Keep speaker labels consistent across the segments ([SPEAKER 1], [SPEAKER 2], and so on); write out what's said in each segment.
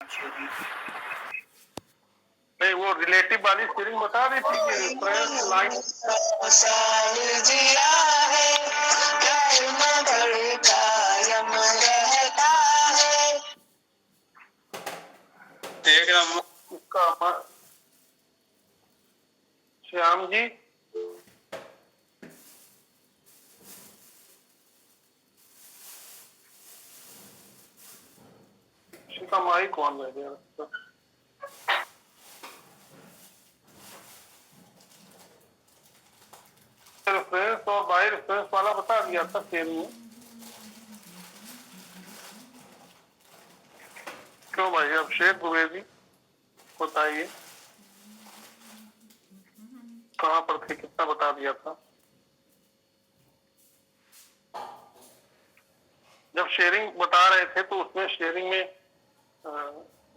[SPEAKER 1] नहीं, वो रिलेटिव वाली शेयरिंग बता रही थी कि रेफरेंस लाइन श्याम जी का माइक कौन रह गया? रेफरेंस और बाई रेफरेंस वाला बता दिया था शेयर में। क्यों भाई अभिषेक द्विवेदी बताइए कहाँ पर थे, कितना बता दिया था? जब शेयरिंग बता रहे थे तो उसमें शेयरिंग में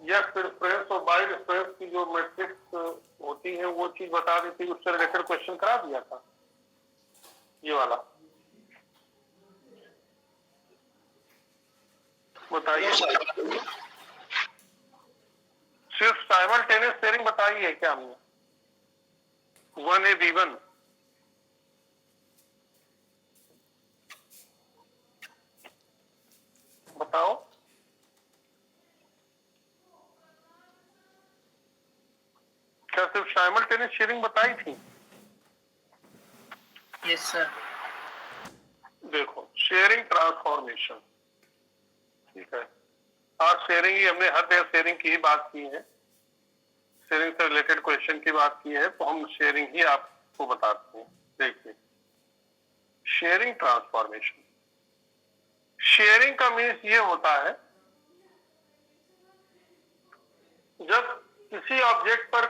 [SPEAKER 1] यस रेफरेंस और बाई रेफरेंस की जो मैट्रिक्स होती है वो चीज बता दी थी, उससे रिलेटेड क्वेश्चन करा दिया था ये वाला। बताइए सिर्फ साइमल्टेनियस शेयरिंग बताई है क्या हमने? 1A-B1 बताओ। क्या सिर्फ साइमल्टेनियस शेयरिंग बताई थी?
[SPEAKER 2] Yes sir.
[SPEAKER 1] देखो शेयरिंग ट्रांसफॉर्मेशन, ठीक है, आज शेयरिंग ही हमने हर जगह शेयरिंग की ही बात की है, शेयरिंग से रिलेटेड क्वेश्चन की बात की है, तो हम शेयरिंग ही आपको बताते हैं। देखिए शेयरिंग ट्रांसफॉर्मेशन, शेयरिंग का मीन्स ये होता है जब किसी ऑब्जेक्ट पर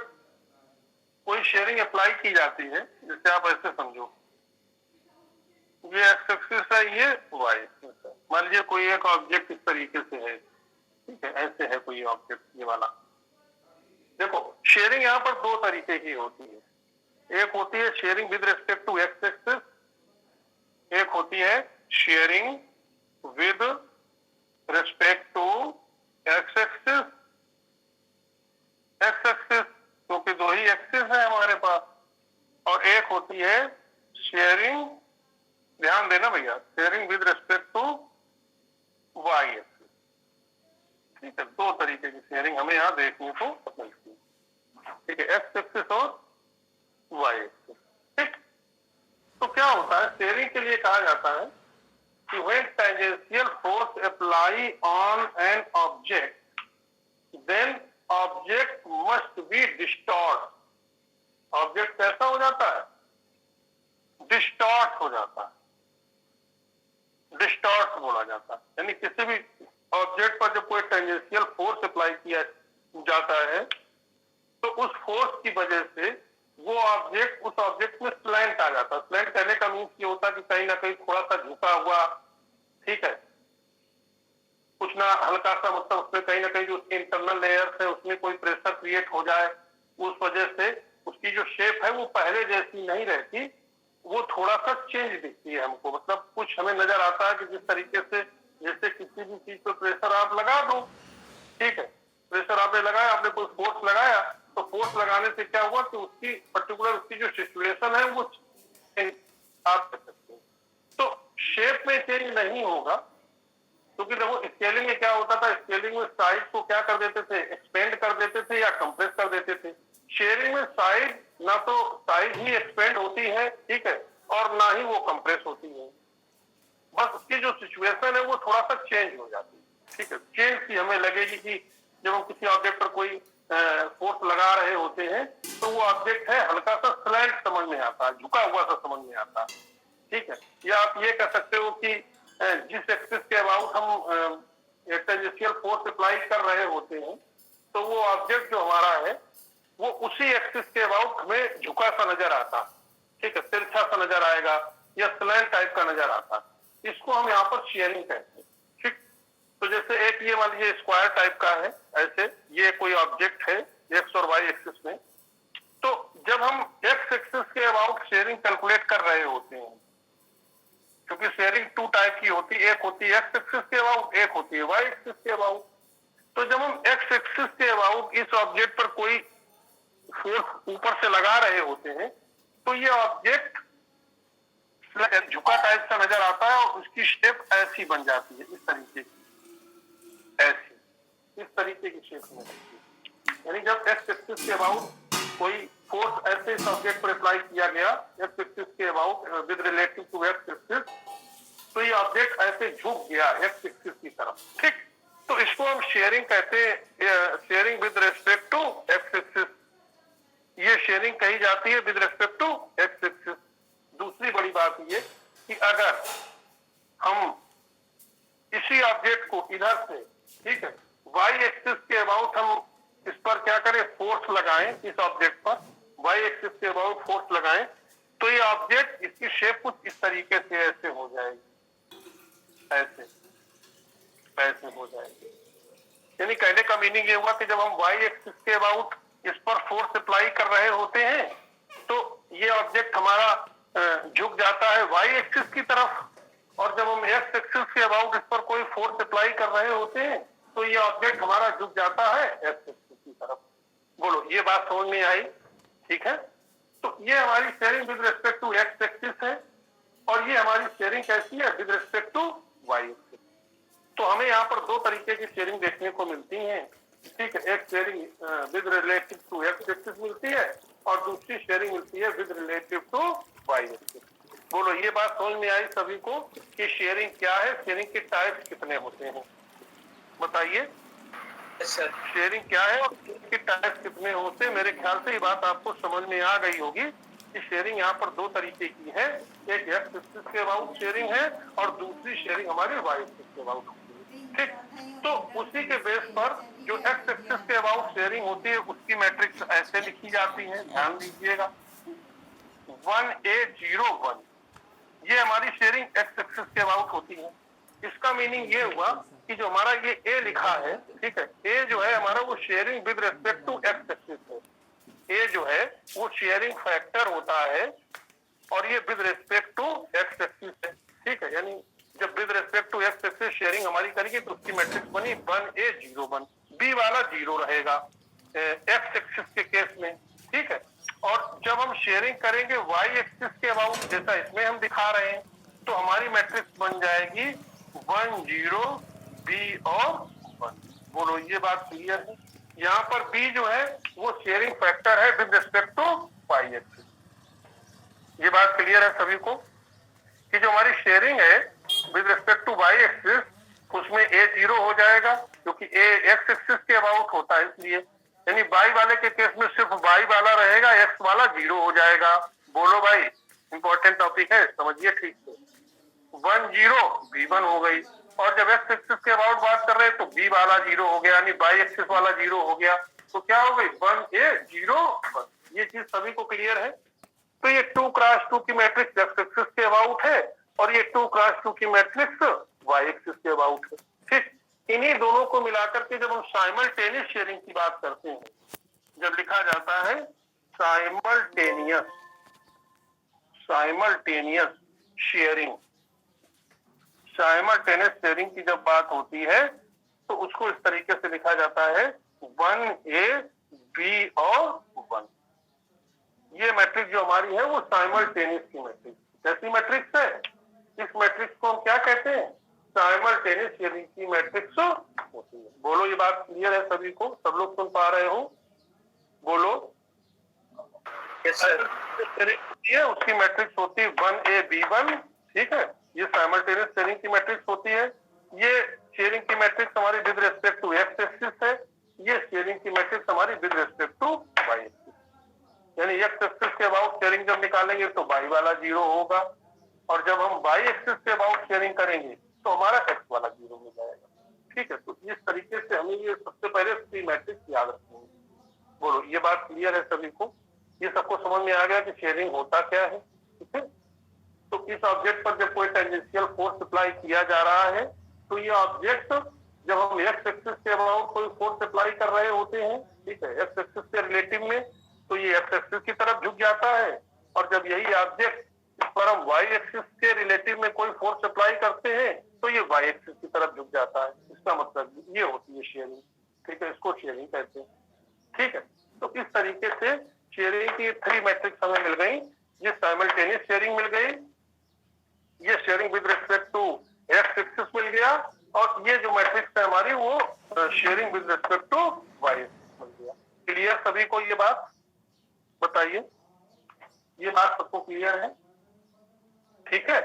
[SPEAKER 1] कोई शेयरिंग अप्लाई की जाती है, जैसे आप ऐसे समझो ये एक्स एक्सिस है, ये वाई एक्सिस है। मान लीजिए कोई एक ऑब्जेक्ट इस तरीके से है, ठीक है, ऐसे है कोई ऑब्जेक्ट ये वाला। देखो शेयरिंग यहाँ पर दो तरीके की होती है, एक होती है shearing with respect to x axis, एक होती है shearing with respect to x axis. X axis क्योंकि दो ही एक्सिस है हमारे पास, और एक होती है शेयरिंग, ध्यान देना भैया, shearing with respect to Y axis. ठीक है, दो तरीके की शेयरिंग हमें यहाँ देखने को मिलती है, ठीक है, एक्स एक्सिस और वाई एक्सिस। ठीक, तो क्या होता है शेयरिंग के लिए कहा जाता है कि when tangential force apply on an object then object must be distort। Object कैसा हो जाता है? डिस्टॉर्ट हो जाता है, डिस्टॉर्ट बोला जाता है। यानी किसी भी ऑब्जेक्ट पर जब कोई टेंजेंशियल फोर्स अप्लाई किया जाता है तो उस फोर्स की वजह से वो ऑब्जेक्ट, उस ऑब्जेक्ट में स्लैंट आ जाता है। स्लैंट कहने का मीन्स ये होता है कि कहीं ना कहीं थोड़ा सा झुका हुआ, ठीक है, कुछ ना हल्का सा, मतलब उसमें कहीं ना कहीं जो उसके इंटरनल लेयर्स है उसमें कोई प्रेशर क्रिएट हो जाए, उस वजह से उसकी जो शेप है वो पहले जैसी नहीं रहती, वो थोड़ा सा चेंज दिखती है हमको। मतलब कुछ हमें नजर आता है कि जिस तरीके से, जैसे किसी भी चीज पर प्रेशर आप लगा दो, ठीक है, प्रेशर आपने लगाया, आपने कोई फोर्स लगाया, तो फोर्स लगाने से क्या हुआ कि उसकी पर्टिकुलर उसकी जो सिचुएशन है वो आप कर सकते हैं। तो शेप में चेंज नहीं होगा, क्योंकि देखो स्केलिंग में क्या होता था, स्केलिंग में साइज को क्या कर देते थे, एक्सपेंड कर देते थे या कंप्रेस कर देते थे। शेयरिंग में साइज, ना तो साइज ही एक्सपेंड होती है, ठीक है, और ना ही वो कंप्रेस होती है, बस उसकी जो सिचुएशन है वो थोड़ा सा चेंज हो जाती है। ठीक है, चेंज की हमें लगेगी कि जब हम किसी ऑब्जेक्ट पर कोई फोर्स लगा रहे होते हैं तो वो ऑब्जेक्ट है हल्का सा स्लैंट समझ में आता है, झुका हुआ सा समझ में आता है, ठीक है। या आप ये कह सकते हो कि जिस एक्सिस के अबाउट हम टेंजेंशियल फोर्स अप्लाई कर रहे होते हैं तो वो ऑब्जेक्ट जो हमारा है वो उसी एक्सिस के अबाउट हमें झुका सा नजर आता, ठीक है, तिरछा सा नजर आएगा या स्लैंट टाइप का नजर आता। इसको हम यहाँ पर शेयरिंग कहते हैं। ठीक, तो जैसे एक ये मान लीजिए स्क्वायर टाइप का है, ऐसे ये कोई ऑब्जेक्ट है एक्स और वाई एक्सिस में, तो जब हम एक्स एक्सिस के अबाउट शेयरिंग कैलकुलेट कर रहे होते हैं, क्योंकि शेयरिंग टू टाइप की होती है, एक होती है एक्स एक्सिस के अबाउट, एक होती है वाई एक्सिस के अबाउट। तो जब हम एक्स एक्सिस के अबाउट इस ऑब्जेक्ट पर कोई फोर्स ऊपर से लगा रहे होते हैं तो ये ऑब्जेक्ट झुका टाइप का नजर आता है और उसकी शेप ऐसी बन जाती है, इस तरीके की, ऐसी, इस तरीके की शेप में। यानी जब एक्स एक्सिस के अबाउट कोई फोर्स ऐसे इस ऑब्जेक्ट पर अप्लाई किया गया एक्स एक्सिस के about with relative to x axis, तो ये ऑब्जेक्ट ऐसे झुक गया एक्स एक्सिस की तरफ, ठीक। तो इसको हम शेयरिंग कहते हैं, shearing with respect to x axis. ये शेयरिंग कही जाती है with respect to x axis. दूसरी बड़ी बात ये कि अगर हम इसी ऑब्जेक्ट को इधर से, ठीक है, वाई एक्सिस के अबाउट हम इस पर क्या करें, फोर्स लगाएं, इस ऑब्जेक्ट पर वाई एक्सिस के अबाउट फोर्स लगाएं, तो ये ऑब्जेक्ट, इसकी शेप कुछ इस तरीके से ऐसे हो जाएगी, ऐसे ऐसे हो जाएगी। यानी कहने का मीनिंग ये हुआ कि जब हम वाई एक्सिस के अबाउट इस पर फोर्स अप्लाई कर रहे होते हैं तो ये ऑब्जेक्ट हमारा झुक जाता है वाई एक्सिस की तरफ, और जब हम एक्स एक्सिस के अबाउट इस पर कोई फोर्स अप्लाई कर रहे होते हैं तो ये ऑब्जेक्ट हमारा झुक जाता है एक्स एक्सिस की तरफ। बोलो ये बात समझ में आई? ठीक है, तो ये हमारी shearing with respect to x axis है और ये हमारी शेयरिंग कैसी है, with respect to Y axis. तो हमें यहाँ पर दो तरीके की शेयरिंग देखने को मिलती है, ठीक है। एक shearing with relative to x axis मिलती है और दूसरी शेयरिंग मिलती है with relative to Y axis. बोलो ये बात समझ में आई सभी को कि शेयरिंग क्या है, शेयरिंग के टाइप्स कितने होते हैं, बताइए। शेयरिंग क्या है और इसके टाइप्स कितने होते हैं? मेरे ख्याल से ये बात आपको समझ में आ गई होगी कि शेयरिंग यहाँ पर दो तरीके की है, एक एक्स एक्सिस के अबाउट शेयरिंग है और दूसरी शेयरिंग हमारी वाई एक्सिस के अबाउट होती है, ठीक। तो उसी के बेस पर जो एक्स एक्सिस के अबाउट शेयरिंग होती है उसकी मैट्रिक्स ऐसे लिखी जाती है, ध्यान दीजिएगा, 1A01, ये हमारी शेयरिंग एक्स एक्सिस के अबाउट होती है। इसका मीनिंग ये हुआ कि जो हमारा ये ए लिखा है, ठीक है, ए जो है हमारा वो sharing with respect to x axis है। ए जो है वो शेयरिंग फैक्टर होता है और ये with respect to x axis है, ठीक है। यानी जब with respect to x axis shearing हमारी करेगी तो उसकी मैट्रिक्स बनी 1A01, बी वाला 0 रहेगा एक्स एक्सिस के केस में, ठीक है। और जब हम शेयरिंग करेंगे वाई एक्सिस के अबाउट, जैसा इसमें हम दिखा रहे हैं, तो हमारी मैट्रिक्स बन जाएगी 1 0 बी और 1। बोलो ये बात क्लियर है? यहाँ पर बी जो है वो शेयरिंग फैक्टर है with respect to Y axis. ये बात क्लियर है सभी को कि जो हमारी शेयरिंग है with respect to Y axis उसमें ए 0 हो जाएगा क्योंकि ए एक्स एक्सिस के अबाउट होता है, इसलिए यानी वाई वाले के केस में सिर्फ वाई वाला रहेगा, एक्स वाला 0 हो जाएगा। बोलो भाई इंपॉर्टेंट टॉपिक है, समझिए ठीक से। 1 0 B1 हो गई, और जब एक्स एक्सिस के अबाउट बात कर रहे हैं तो बी वाला 0 हो गया, यानी वाई एक्सिस वाला 0 हो गया, तो क्या हो गई 1A01। ये चीज सभी को क्लियर है? तो ये 2x2 की मैट्रिक्स एक्स एक्सिस के अबाउट है और ये 2x2 की मैट्रिक्स वाई एक्सिस के अबाउट है, ठीक। इन्हीं दोनों को मिलाकर के जब हम साइमल्टेनियस शेयरिंग की बात करते हैं, जब लिखा जाता है साइमल्टेनियस शेयरिंग, साइमल्टेनियस शेयरिंग की जब बात होती है तो उसको इस तरीके से लिखा जाता है 1A B और 1। ये मैट्रिक्स जो हमारी है वो साइमल्टेनियस की मैट्रिक्स, कैसी मैट्रिक्स है? इस मैट्रिक्स को हम क्या कहते हैं? साइमल्टेनियस शेयरिंग की मैट्रिक्स होती है। बोलो ये बात क्लियर है सभी को? सब लोग सुन पा रहे हो? बोलो। Yes sir. उसकी मैट्रिक्स होती है 1A B1, ठीक है। ये साइमल्टेनियस शेयरिंग की मैट्रिक्स होती है। ये शेयरिंग की मैट्रिक्स हमारी with respect to x axis है, ये शेयरिंग की मैट्रिक्स हमारी with respect to Y axis. यानी एक्स एक्सिस के अबाउट शेयरिंग जब निकालेंगे तो वाई वाला 0 होगा, और जब हम वाई एक्सिस के अबाउट शेयरिंग करेंगे तो हमारा एक्स वाला 0 हो जाएगा, ठीक है। तो इस तरीके से हमें ये सबसे पहले थ्री मैट्रिक्स याद रखनी है। बोलो ये बात क्लियर है सभी को? ये सबको समझ में आ गया कि शेयरिंग होता क्या है, ठीक है। तो इस ऑब्जेक्ट पर जब कोई टेंजेंशियल फोर्स अप्लाई किया जा रहा है तो ये ऑब्जेक्ट जब हम एक्स एक्सिस के अबाउट कोई फोर्स अप्लाई कर रहे होते हैं, ठीक है, एक्स एक्सिस के रिलेटिव में, तो ये एक्स एक्सिस की तरफ झुक जाता है, और जब यही ऑब्जेक्ट इस पर हम वाई एक्सिस के रिलेटिव में कोई फोर्स अप्लाई करते हैं तो ये वाई एक्सिस की तरफ झुक जाता है। इसका मतलब ये होती है शेयरिंग। ठीक है, इसको शेयरिंग कहते हैं। ठीक है, तो इस तरीके से शेयरिंग की 3 मैट्रिक्स हमें मिल गई। ये साइमल्टेनियस शेयरिंग मिल गई, ये sharing with respect to x axis मिल गया, और ये जो मैट्रिक्स है हमारी वो sharing with respect to Y axis मिल गया। क्लियर सभी को ये बात? बताइए, ये बात सबको क्लियर है? ठीक है,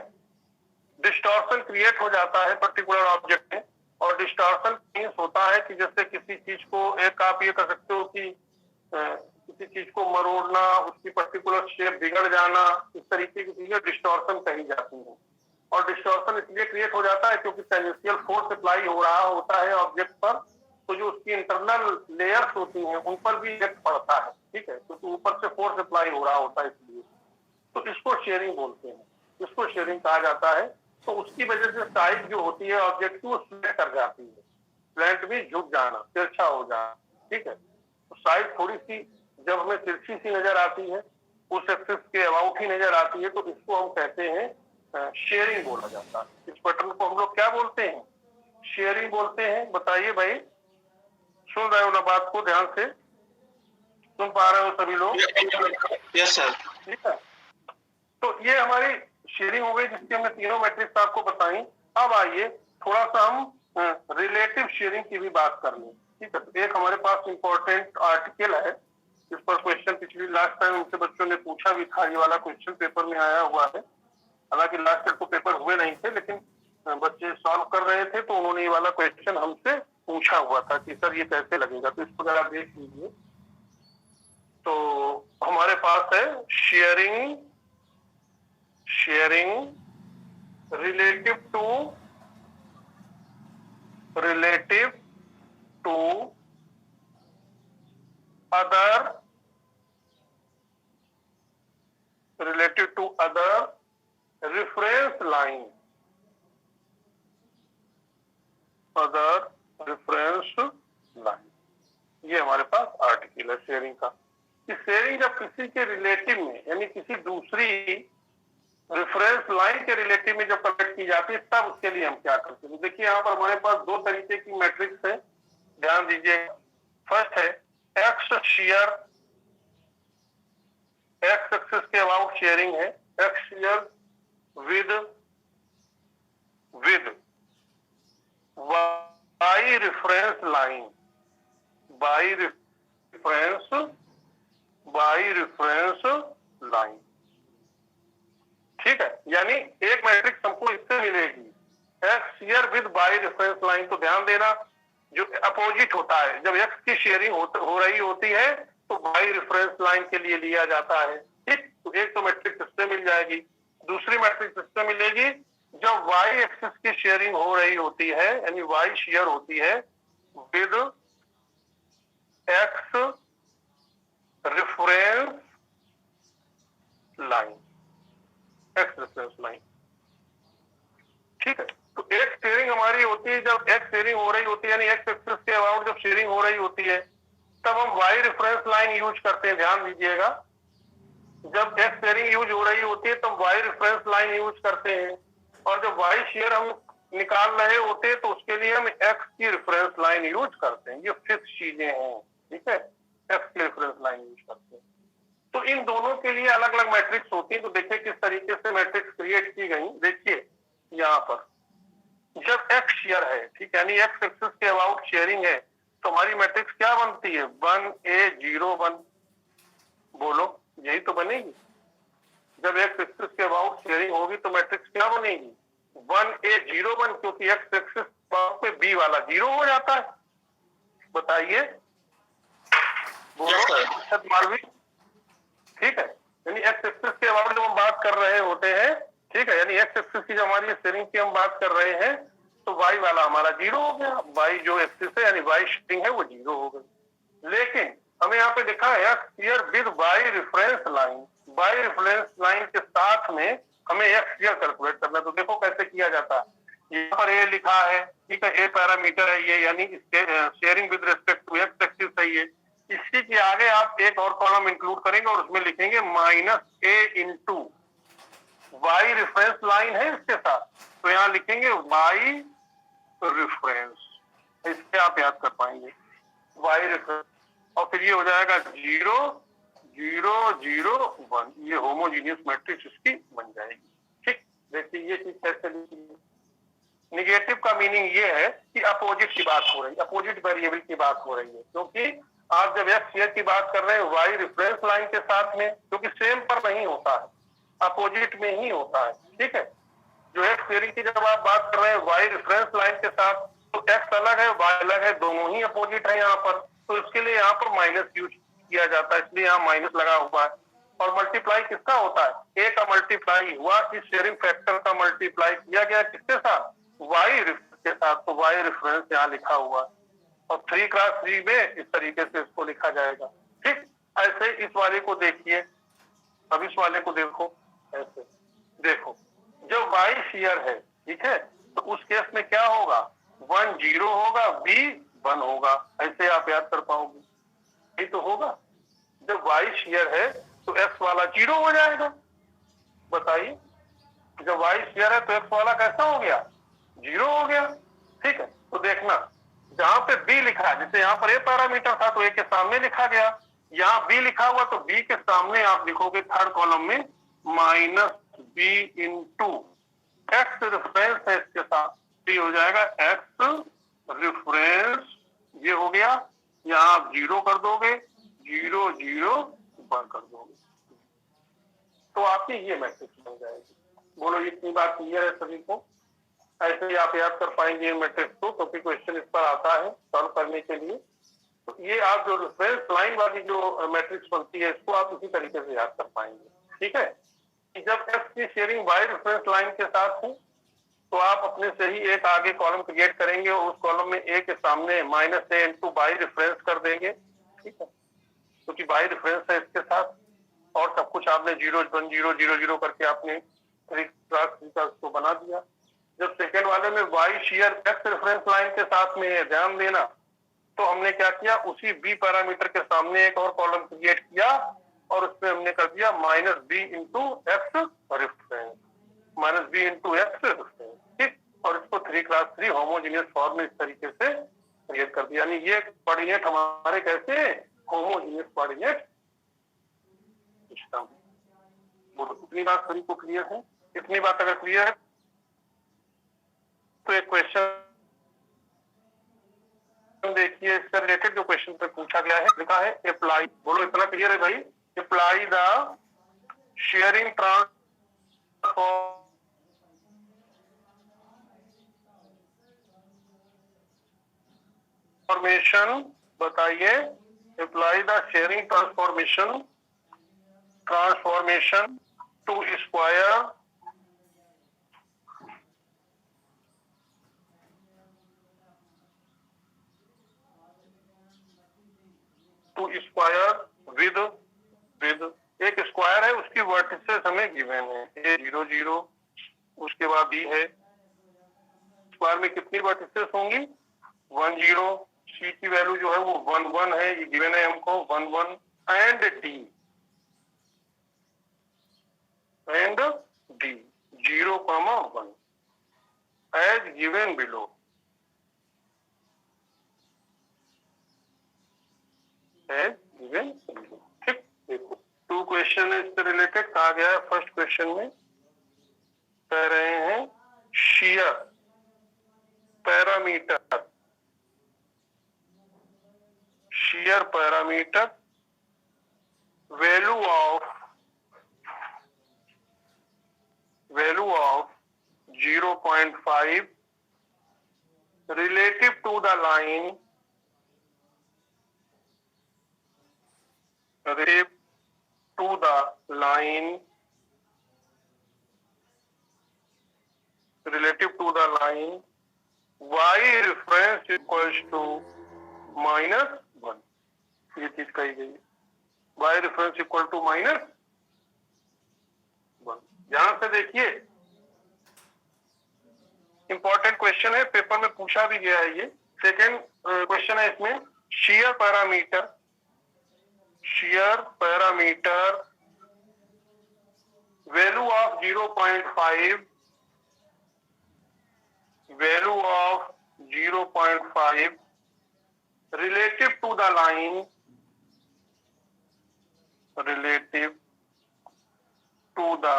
[SPEAKER 1] डिस्टॉर्शन क्रिएट हो जाता है पर्टिकुलर ऑब्जेक्ट में, और डिस्टॉर्शन मींस होता है कि जैसे किसी चीज को, एक आप ये कर सकते हो कि किसी चीज को मरोड़ना, उसकी पर्टिकुलर शेप बिगड़ जाना, इस तरीके की चीजें डिस्टॉर्शन कही जाती हैं। और डिस्टॉर्शन इसलिए क्रिएट हो जाता है क्योंकि टेंजेंशियल फोर्स अप्लाई हो रहा होता है ऑब्जेक्ट पर, तो जो उसकी इंटरनल लेयर्स होती हैं उन पर भी इफेक्ट पड़ता है। ठीक है, क्योंकि ऊपर से फोर्स अप्लाई हो रहा होता है, इसलिए तो इसको शेयरिंग बोलते हैं, इसको शेयरिंग कहा जाता है। तो उसकी वजह से साइज जो होती है ऑब्जेक्ट की वो स्लैंट कर जाती है, स्लैंट भी झुक जाना, तिरछा हो जाना। ठीक है, तो साइज थोड़ी सी जब हमें तिरछी सी नजर आती है, उस एक्सिस के अबाउट ही नजर आती है, तो इसको हम कहते हैं शेयरिंग बोला जाता है। इस पैटर्न को हम लोग क्या बोलते हैं? शेयरिंग बोलते हैं। बताइए भाई, सुन रहे हो ना बात को? ध्यान से सुन पा रहे हो सभी लोग?
[SPEAKER 2] Yes sir.
[SPEAKER 1] ठीक है, तो ये हमारी शेयरिंग हो गई जिसकी हमने तीनों मैट्रिक्स आपको बताई। अब आइए थोड़ा सा हम रिलेटिव शेयरिंग की भी बात कर लें। ठीक है, तो एक हमारे पास इंपॉर्टेंट आर्टिकल है जिस पर क्वेश्चन पिछली लास्ट टाइम उनसे बच्चों ने पूछा भी था, ये वाला क्वेश्चन पेपर में आया हुआ है। हालांकि लास्ट ईयर को पेपर हुए नहीं थे, लेकिन बच्चे सॉल्व कर रहे थे, तो उन्होंने ये वाला क्वेश्चन हमसे पूछा हुआ था कि सर ये कैसे लगेगा, तो इसको जरा देख लीजिए। तो हमारे पास है shearing relative to other reference line, ये हमारे पास आर्टिकल है शेयरिंग का। कि शेयरिंग जब किसी के रिलेटिव में, यानी किसी दूसरी रेफरेंस लाइन के रिलेटिव में जब कनेक्ट की जाती है, तब उसके लिए हम क्या करते हैं? देखिए यहाँ पर हमारे पास 2 तरीके की मैट्रिक्स है, ध्यान दीजिए। फर्स्ट है एक्स शेयर, एक्स एक्सिस के अबाउट शेयरिंग है, x share with by reference line, by reference line. ठीक है, यानी एक मैट्रिक्स हमको इससे मिलेगी x share with by reference line. तो ध्यान देना, जो अपोजिट होता है, जब एक्स की शेयरिंग हो रही होती है तो बाई रेफरेंस लाइन के लिए लिया जाता है। ठीक, तो एक तो मैट्रिक्स इससे मिल जाएगी, दूसरी मैट्रिक्स इससे मिलेगी जब वाई एक्सिस की शेयरिंग हो रही होती है, यानी वाई शेयर होती है with x reference line, x reference line. ठीक है, तो एक शेयरिंग हमारी होती है जब एक्स शेयरिंग हो रही होती है, यानी एक्स एक्सिस के अबाउट जब शेयरिंग हो रही होती है, तब हम वाई रेफरेंस लाइन यूज करते हैं। ध्यान दीजिएगा, जब एक्स शेयरिंग यूज हो रही होती है तब वाई रेफरेंस लाइन यूज करते हैं, और जब वाई शेयर हम निकाल रहे होते हैं तो उसके लिए हम एक्स की रेफरेंस लाइन यूज करते हैं। ये फिक्स चीजें हैं। ठीक है, एक्स की रेफरेंस लाइन यूज करते हैं। तो इन दोनों के लिए अलग अलग मैट्रिक्स होती है। तो देखिए किस तरीके से मैट्रिक्स क्रिएट की गई। देखिए यहाँ पर जब एक्स शेयर है, ठीक है, यानी एक्स एक्सिस के अबाउट शेयरिंग है, तो हमारी मैट्रिक्स क्या बनती है? 1A01। बोलो, यही तो बनेगी। जब एक्स एक्सिस के अबाउट शेयरिंग होगी तो मैट्रिक्स क्या बनेगी? 1A01, क्योंकि एक्स एक्सिस पे बी वाला 0 हो जाता है। बताइए, बोलो मालवी। ठीक है, यानी एक्स एक्सिस के अबाउट जब हम बात कर रहे होते हैं, ठीक है, यानी एक्स एक्सिस की जब हमारी शेयरिंग की हम बात कर रहे हैं, तो वाई वाला हमारा 0 हो गया। वाई जो एक्सिस है यानी वाई शेयरिंग है वो 0 हो गई। लेकिन हमें यहाँ पे लिखा है x share with by reference line, by reference line के साथ में हमें एक्स शेयर कैलकुलेट करना है। तो देखो कैसे किया जाता है। यहाँ पर ए लिखा है, ठीक है, ए पैरामीटर है ये, यानी shearing with respect to x axis है ये। इसी के आगे आप एक और कॉलम इंक्लूड करेंगे और उसमें लिखेंगे -a into y reference line है इसके साथ, तो यहाँ लिखेंगे वाई रेफरेंस। इससे आप याद कर पाएंगे। वाई रेफरेंस, और फिर ये हो जाएगा 0 0 0 1, ये होमोजीनियस मैट्रिक्स इसकी बन जाएगी। ठीक, देखिए ये चीज कैसे लिखी है। निगेटिव का मीनिंग ये है कि अपोजिट की बात हो रही है, अपोजिट वेरिएबल की बात हो रही है, क्योंकि आप जब एक्स शेयर की बात कर रहे हैं वाई रेफरेंस लाइन के साथ में, क्योंकि सेम पर नहीं होता है, अपोजिट में ही होता है। ठीक है, जो एक्स शेयरिंग की जब आप बात कर रहे हैं वाई रेफरेंस लाइन के साथ, तो एक्स अलग है वाई अलग है, दोनों ही अपोजिट है यहाँ पर, तो इसके लिए यहाँ पर माइनस यूज किया जाता है, इसलिए यहाँ माइनस लगा हुआ है। और मल्टीप्लाई किसका होता है, ए का मल्टीप्लाई हुआ, इस शेयरिंग फैक्टर का मल्टीप्लाई किया गया किसके साथ, वाई रेफरेंस के साथ, तो वाई रेफरेंस यहाँ लिखा हुआ है। और 3x3 में इस तरीके से इसको लिखा जाएगा। ठीक, ऐसे इस वाले को देखिए, अब इस वाले को देखो, ऐसे देखो, जब वाई शेयर है, ठीक है, तो उस केस में क्या होगा, 1 0 होगा, b 1 होगा, ऐसे आप याद कर पाओगे, यही तो होगा। जब वाई शेयर है तो एक्स वाला 0 हो जाएगा, बताइए, जब वाई शेयर है तो एक्स वाला कैसा हो गया, 0 हो गया। ठीक है, तो देखना जहां पे बी लिखा है, जैसे यहाँ पर ए पैरामीटर था तो ए के सामने लिखा गया, यहाँ बी लिखा हुआ तो बी के सामने आप लिखोगे थर्ड कॉलम में -b इंटू एक्स रेफरेंस है इसके साथ, ये हो जाएगा एक्स रेफरेंस, ये हो गया, यहाँ आप 0 कर दोगे, 0 0 1 कर दोगे, तो आपकी ये मैट्रिक्स बन जाएगी। बोलो इतनी बात क्लियर है सभी को? ऐसे ही आप याद कर पाएंगे इन मैट्रिक्स को, क्योंकि क्वेश्चन इस पर आता है सॉल्व करने के लिए। तो ये आप जो रेफरेंस लाइन वाली जो मैट्रिक्स बनती है, इसको आप इसी तरीके से याद कर पाएंगे। ठीक है, जब एक्स की शेयरिंग वाई रेफरेंस लाइन के साथ है, तो आप अपने से ही एक आगे कॉलम क्रिएट करेंगे और उस कॉलम में ए के सामने -a इंटू बाई रेफरेंस कर देंगे। ठीक है, क्योंकि बाई रेफरेंस है इसके साथ, और सब कुछ आपने 0 1 0 0 0 करके आपने 3x3 का उसको बना दिया। जब सेकेंड वाले में y shear x reference line के साथ में है, ध्यान देना, तो हमने क्या किया, उसी बी पैरामीटर के सामने एक और कॉलम क्रिएट किया और उसमें हमने कर दिया -b into x reference, -b into x reference. ठीक, और इसको 3x3 होमोजीनियस फॉर्म में इस तरीके से क्रिएट कर दिया, यानी ये कोऑर्डिनेट हमारे कैसे होमोजीनियस कोऑर्डिनेट सिस्टम। बोलो इतनी बात सभी को क्लियर है? इतनी बात अगर क्लियर है तो एक क्वेश्चन देखिए, इससे रिलेटेड जो क्वेश्चन पे पूछा गया है, लिखा है अप्लाई, बोलो इतना क्लियर है भाई, अप्लाई द शेयरिंग ट्रांसफॉर्मेशन, बताइए, apply the shearing transformation to square with एक स्क्वायर है, उसकी वर्टिसेस हमें गिवन है, ए 0 0, उसके बाद बी है, स्क्वायर में कितनी वर्टिसेस होंगी, 1 0, सी की वैल्यू जो है वो 1 1 है, ये गिवन है हमको 1 1, and D 0, 1 as given below, ठीक। देखो 2 क्वेश्चन है इससे रिलेटेड, कहा गया है फर्स्ट क्वेश्चन में कह रहे हैं share parameter value of 0.5 relative to the line y reference equals to -1, ये चीज कही गई है, y reference equal to -1। ध्यान से देखिए, इंपॉर्टेंट क्वेश्चन है, पेपर में पूछा भी गया है ये। सेकेंड क्वेश्चन है इसमें, share parameter value of 0.5 value of 0.5 relative to the line, relative to the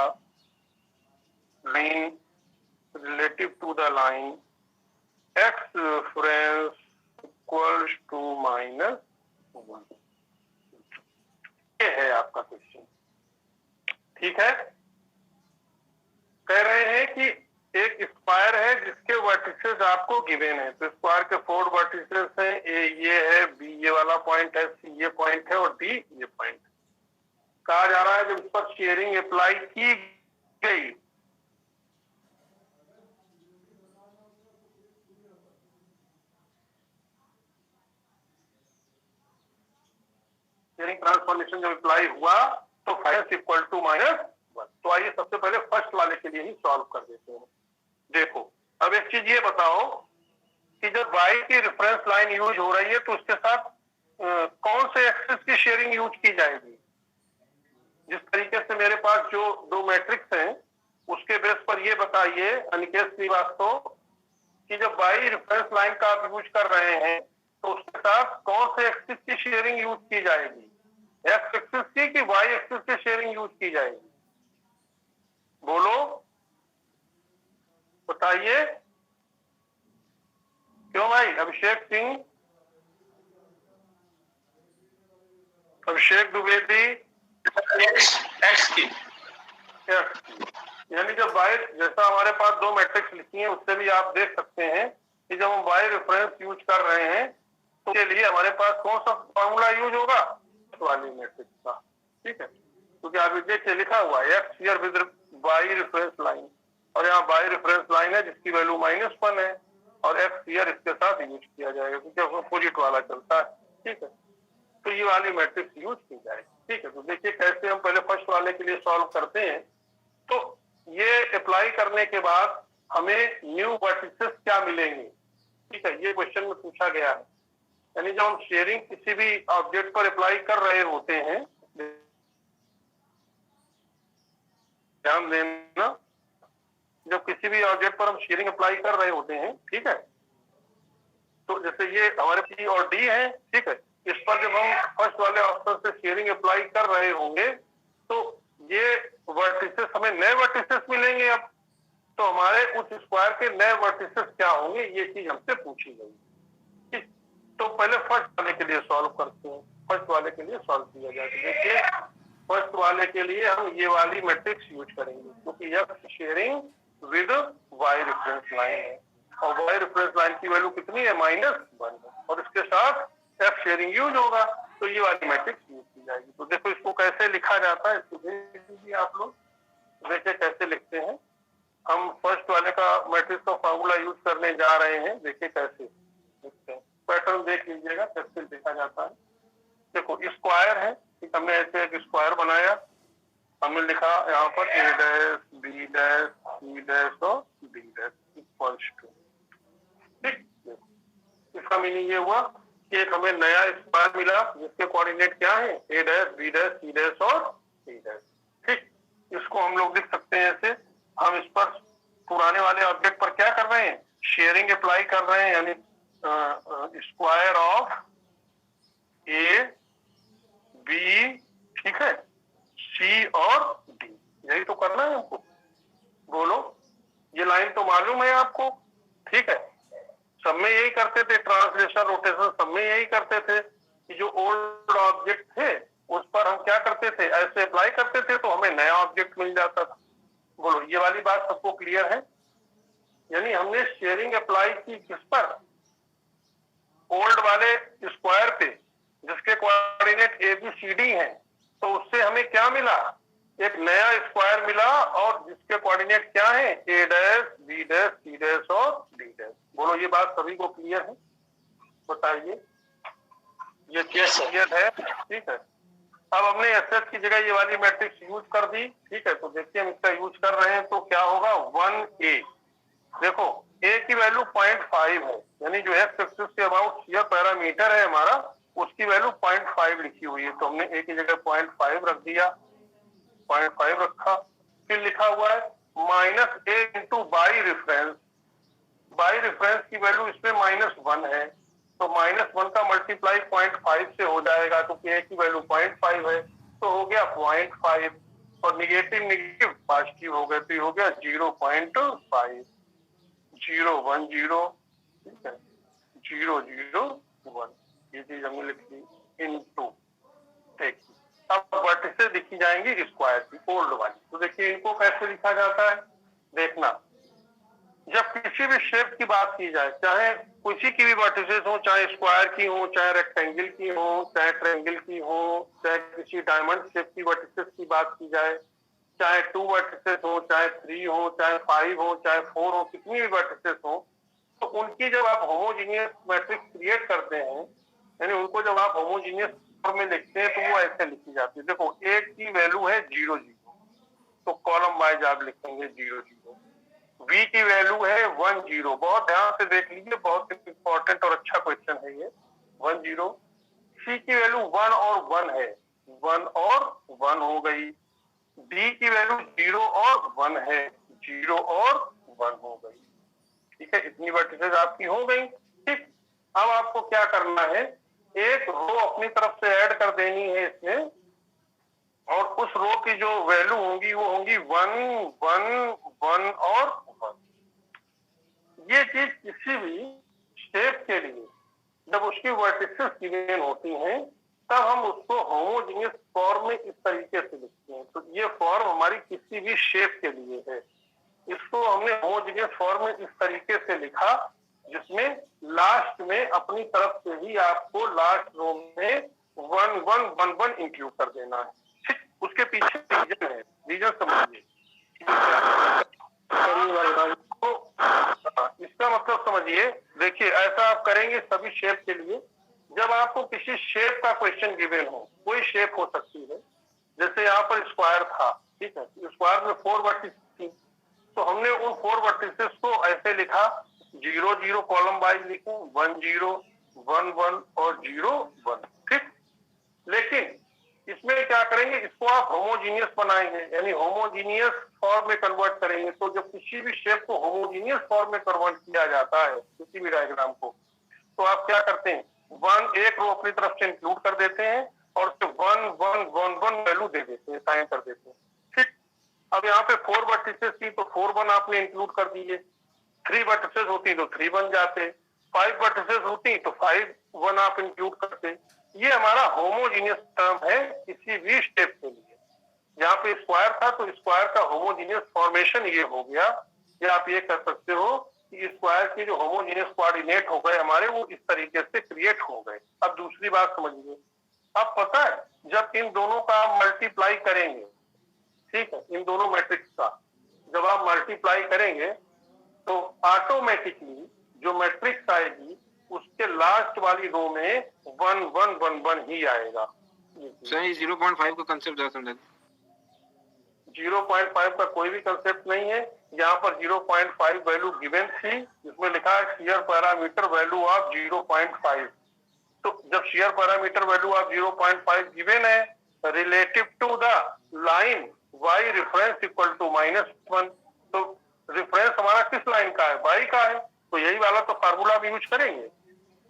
[SPEAKER 1] line, relative to the line, x reference equals to -1। ये है आपका क्वेश्चन, ठीक है। कह रहे हैं कि एक स्क्वायर है जिसके वर्टिसेस आपको गिवन है, तो स्क्वायर के 4 वर्टिसेस हैं, ए ये है, बी ये वाला पॉइंट है, सी ये पॉइंट है और डी ये पॉइंट है। कहा जा रहा है जब इस पर शेयरिंग अप्लाई की गई शेयरिंग ट्रांसफॉर्मेशन जब अप्लाई हुआ तो फाइनस इक्वल टू -1। तो आइए सबसे पहले फर्स्ट वाले के लिए ही सॉल्व कर देते हैं। देखो अब एक चीज ये बताओ कि जब y की रेफरेंस लाइन यूज हो रही है तो उसके साथ कौन से एक्सिस की शेयरिंग यूज की जाएगी। जिस तरीके से मेरे पास जो 2 मैट्रिक्स हैं उसके बेस पर ये बताइए अनिकेत श्रीवास्तव कि जब y रेफरेंस लाइन का आप यूज कर रहे हैं तो उसके साथ कौन से एक्सिस की शेयरिंग यूज की जाएगी, एक्स एक्सिस की कि y एक्सिस की शेयरिंग यूज की जाएगी, बोलो बताइए। क्यों भाई अभिषेक सिंह, अभिषेक द्विवेदी, एक्स की। यानी जब y, जैसा हमारे पास 2 मैट्रिक्स लिखी हैं उससे भी आप देख सकते हैं कि जब हम y रेफरेंस यूज कर रहे हैं तो के लिए हमारे पास कौन सा फॉर्मूला यूज होगा, वाली मैट्रिक्स का, ठीक है। क्योंकि आप देखिए लिखा हुआ है x here with y reference line, और यहाँ y रेफरेंस लाइन है जिसकी वैल्यू -1 है और x हियर इसके साथ यूज किया जाएगा क्योंकि अपोजिट वाला चलता है, ठीक है। तो ये वाली मैट्रिक्स यूज की जाएगी, ठीक है। तो देखिए कैसे हम पहले फर्स्ट वाले के लिए सॉल्व करते हैं। तो ये अप्लाई करने के बाद हमें न्यू वर्टिसेस क्या मिलेंगे, ठीक है, ये क्वेश्चन में पूछा गया है। यानी जब हम शेयरिंग किसी भी ऑब्जेक्ट पर अप्लाई कर रहे होते हैं, ध्यान देना, जब किसी भी ऑब्जेक्ट पर हम शेयरिंग अप्लाई कर रहे होते हैं, ठीक है, तो जैसे ये हमारे पी और डी है, ठीक है, इस पर जब हम फर्स्ट वाले ऑप्शन से शेयरिंग अप्लाई कर रहे होंगे तो ये वर्टिसेस हमें नए वर्टिसेस मिलेंगे। अब तो हमारे उस स्क्वायर के नए वर्टिसेस क्या होंगे ये चीज हमसे पूछी गई, ठीक। तो पहले फर्स्ट वाले के लिए सॉल्व करते हैं। फर्स्ट वाले के लिए सॉल्व किया जाए, देखिए फर्स्ट वाले के लिए हम ये वाली मैट्रिक्स यूज करेंगे क्योंकि x sharing with y reference line है और y रेफरेंस लाइन की वैल्यू कितनी है, -1 है और इसके साथ f शेयरिंग यूज होगा तो ये वाली मैट्रिक्स यूज की जाएगी। तो देखो इसको कैसे लिखा जाता है, इसको देख लीजिए आप लोग, देखिए कैसे लिखते हैं। हम फर्स्ट वाले का मैट्रिक्स का फॉर्मूला यूज करने जा रहे हैं, देखिए कैसे लिखते हैं, पैटर्न देख लीजिएगा कैसे लिखा जाता है। देखो स्क्वायर है, ठीक, हमने ऐसे एक स्क्वायर बनाया, हमने लिखा यहाँ पर a dash b dash c dash और d डैश इक्वल्स टू, ठीक। इसका मीनिंग ये हुआ कि एक हमें नया स्क्वायर मिला जिसके कोऑर्डिनेट क्या है, a dash b dash c dash और d डैश, ठीक। इसको हम लोग लिख सकते हैं ऐसे, हम इस पर पुराने वाले ऑब्जेक्ट पर क्या कर रहे हैं, शेयरिंग अप्लाई कर रहे हैं, यानी स्क्वायर ऑफ a b, ठीक है, c और d, यही तो करना है हमको, बोलो। ये लाइन तो मालूम है आपको, ठीक है, सब में यही करते थे, ट्रांसलेशन रोटेशन सब में यही करते थे कि जो ओल्ड ऑब्जेक्ट थे उस पर हम क्या करते थे, ऐसे अप्लाई करते थे तो हमें नया ऑब्जेक्ट मिल जाता था। बोलो ये वाली बात सबको क्लियर है। यानी हमने शेयरिंग अप्लाई की किस पर, ओल्ड वाले स्क्वायर पे जिसके coordinate A B C D हैं, तो उससे हमें क्या मिला, एक नया स्क्वायर मिला और जिसके कोऑर्डिनेट क्या है, A dash B dash C dash और डी डैश। बोलो ये बात सभी को क्लियर है, बताइए ये क्लियर है, ठीक है। अब हमने एसएस की जगह ये वाली मैट्रिक्स यूज कर दी, ठीक है। तो देखिए हम इसका यूज कर रहे हैं तो क्या होगा, 1a, देखो a की वैल्यू 0.5 है, यानी जो एक्स एक्सिस के अबाउट यह पैरामीटर है हमारा उसकी वैल्यू 0.5 लिखी हुई है, तो हमने a की जगह 0.5 रख दिया, 0.5 रखा, फिर लिखा हुआ है -a इंटू बाई रेफरेंस की वैल्यू इसमें -1 है, तो -1 का मल्टीप्लाई 0.5 से हो जाएगा, तो ए की वैल्यू 0.5 है, तो हो गया 0.5, और निगेटिव निगेटिव पॉजिटिव हो गए, तो ये हो गया 0.5, 010, ठीक है, 001, ये चीज हमने लिख ली इनटू। देखिए अब वर्टिसेस लिखी जाएंगी स्क्वायर की, ओल्ड वाली। तो देखिए इनको कैसे लिखा जाता है, देखना, जब किसी भी शेप की बात की जाए, चाहे किसी की भी वर्टिसेस हो, चाहे स्क्वायर की हो, चाहे रेक्टेंगल की हो, चाहे ट्रायंगल की हो, चाहे किसी डायमंड शेप की वर्टिसेस की बात की जाए, चाहे 2 वर्टिसेस हो, चाहे 3 हो, चाहे 5 हो, चाहे 4 हो, कितनी भी वर्टिसेस हो, तो उनकी जब आप होमोजीनियस मैट्रिक्स क्रिएट करते हैं, यानी उनको जब आप होमोजीनियस फॉर्म में लिखते हैं, तो वो ऐसे लिखी जाती है। देखो ए की वैल्यू है 0 0, तो कॉलम वाइज आप लिखेंगे 0 0। बी की वैल्यू है 1 0, बहुत ध्यान से देख लीजिए, बहुत इंपॉर्टेंट और अच्छा क्वेश्चन है ये, 1 0। सी की वैल्यू 1 और 1 है, 1 और 1 हो गई। डी की वैल्यू 0 और 1 है, 0 और 1 हो गई, ठीक है, इतनी वर्टिसेस आपकी हो गई। ठीक, अब आपको क्या करना है, एक रो अपनी तरफ से ऐड कर देनी है इसमें, और उस रो की जो वैल्यू होंगी वो होंगी 1 1 1 और 1। ये चीज किसी भी शेप के लिए जब उसकी वर्टिसेस गिवन होती हैं, तब हम उसको होमोजीनियस फॉर्म में इस तरीके से लिखते हैं। तो ये फॉर्म हमारी किसी भी शेप के लिए है, इसको हमने होमोजीनियस फॉर्म में इस तरीके से लिखा, जिसमें लास्ट में अपनी तरफ से ही आपको लास्ट रो में 1 1 1 1 इंक्लूड कर देना है। ठीक, उसके पीछे रीजन है, रीजन समझिए। तो इसका मतलब समझिए, देखिए ऐसा आप करेंगे सभी शेप के लिए। जब आपको किसी शेप का क्वेश्चन गिवन हो, कोई शेप हो सकती है, जैसे यहाँ पर स्क्वायर था, ठीक है, स्क्वायर में 4 वर्टिसेस थी, तो हमने उन 4 वर्टिसेस को ऐसे लिखा, 0 0 कॉलम वाइज लिखे, 1 0 1 1 और 0 1। ठीक, लेकिन इसमें क्या करेंगे, इसको आप होमोजीनियस बनाएंगे, यानी होमोजीनियस फॉर्म में कन्वर्ट करेंगे। तो जब किसी भी शेप को होमोजीनियस फॉर्म में कन्वर्ट किया जाता है, किसी भी डायग्राम को, तो आप क्या करते हैं, 1 एक रो अपनी तरफ से इंक्लूड कर देते हैं, और उससे 1 1 1 1 वैल्यू दे देते हैं, साइन कर देते हैं। ठीक, अब यहाँ पे 4 वर्टिसेस थी, तो 4 1 आपने इंक्लूड कर दिए। 3 वर्टिसेस होती तो 3 बन जाते, 5 वर्टिसेस होती तो 5 1 आप इंक्लूड करते। ये हमारा होमोजीनियस टर्म है किसी भी शेप के लिए। यहाँ पे स्क्वायर था, तो स्क्वायर का होमोजीनियस फॉर्मेशन ये हो गया, या आप ये कर सकते हो कि स्क्वायर के जो होमोजीनियस कोऑर्डिनेट हो गए हमारे, वो इस तरीके से क्रिएट हो गए। अब दूसरी बात समझिए, अब पता है जब इन दोनों का आप मल्टीप्लाई करेंगे, ठीक है, इन दोनों मैट्रिक्स का जब आप मल्टीप्लाई करेंगे, तो ऑटोमेटिकली जो मैट्रिक्स आएगी उसके लास्ट वाली रो में 1 1 1 1 ही आएगा।
[SPEAKER 2] सर 0.5 का कंसेप्ट जरा समझा।
[SPEAKER 1] 0.5 का कोई भी कंसेप्ट नहीं है, यहाँ पर 0.5 वैल्यू गिवन थी, जिसमें लिखा है शेयर पैरामीटर वैल्यू ऑफ 0.5। तो जब shear parameter value of 0.5 given है relative to the line y reference equal to -1, तो रेफरेंस हमारा किस लाइन का है, y का है, तो यही वाला तो फार्मूला भी यूज करेंगे।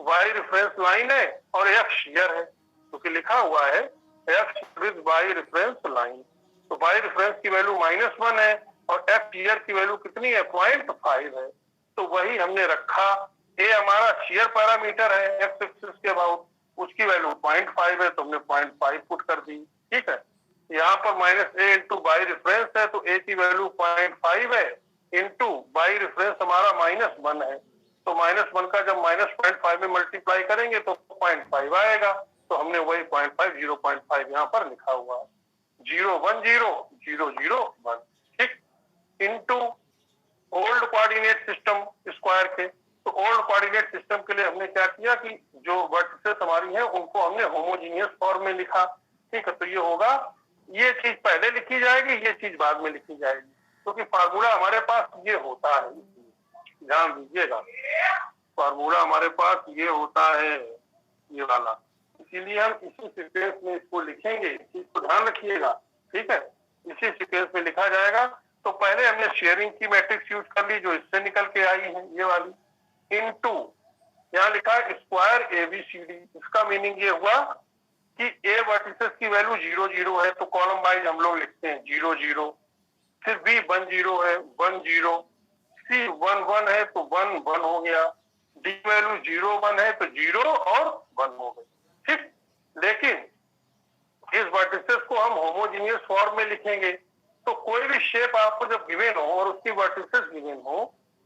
[SPEAKER 1] y रेफरेंस लाइन है और f शेयर है, क्योंकि लिखा हुआ है f with y reference line, तो y रेफरेंस की वैल्यू -1 है और f शेयर की वैल्यू कितनी है, 0.5 है। तो वही हमने रखा, a हमारा शेयर पैरामीटर है x एक्सिस के अबाउट, उसकी वैल्यू 0.5 है, तो हमने 0.5 पुट कर दी। ठीक है, यहाँ पर -a इंटू बाई रेफरेंस है, तो a की वैल्यू 0.5 है, इंटू बाई रेफरेंस हमारा -1 है, तो -1 का जब -0.5 में मल्टीप्लाई करेंगे तो 0.5 आएगा, तो हमने वही 0.5 0.5 यहाँ पर लिखा हुआ है, 0 1 0 0 0 1। ठीक, into old coordinate system square के, तो ओल्ड कोऑर्डिनेट सिस्टम के लिए हमने क्या किया कि जो वर्टिसेस हमारी हैं उनको हमने होमोजीनियस फॉर्म में लिखा। ठीक है, तो ये होगा, ये चीज पहले लिखी जाएगी, ये चीज बाद में लिखी जाएगी, क्योंकि फार्मूला हमारे पास ये होता है, ध्यान दीजिएगा, फार्मूला हमारे पास ये होता है, ये वाला, इसीलिए हम इसी सीक्वेंस में इसको लिखेंगे, इस चीज को ध्यान रखिएगा। ठीक है, इसी सीक्वेंस में लिखा जाएगा। तो पहले हमने शेयरिंग की मैट्रिक्स यूज कर ली, जो इससे निकल के आई है, ये वाली, इनटू यहाँ लिखा है स्क्वायर ABCD। इसका मीनिंग ये हुआ कि ए वर्टिसेस की वैल्यू 0 0 है तो कॉलम वाइज हम लोग लिखते हैं 0 0, फिर बी 1 0 है 1 0, सी 1 1 है तो 1 1 हो गया, डी वैल्यू 0 1 है तो 0 और 1 हो गई। ठीक, लेकिन इस वर्टिसेस को हम होमोजीनियस फॉर्म में लिखेंगे तो कोई भी शेप आपको जब गिवन हो और उसकी वर्टिसेस गिवन हो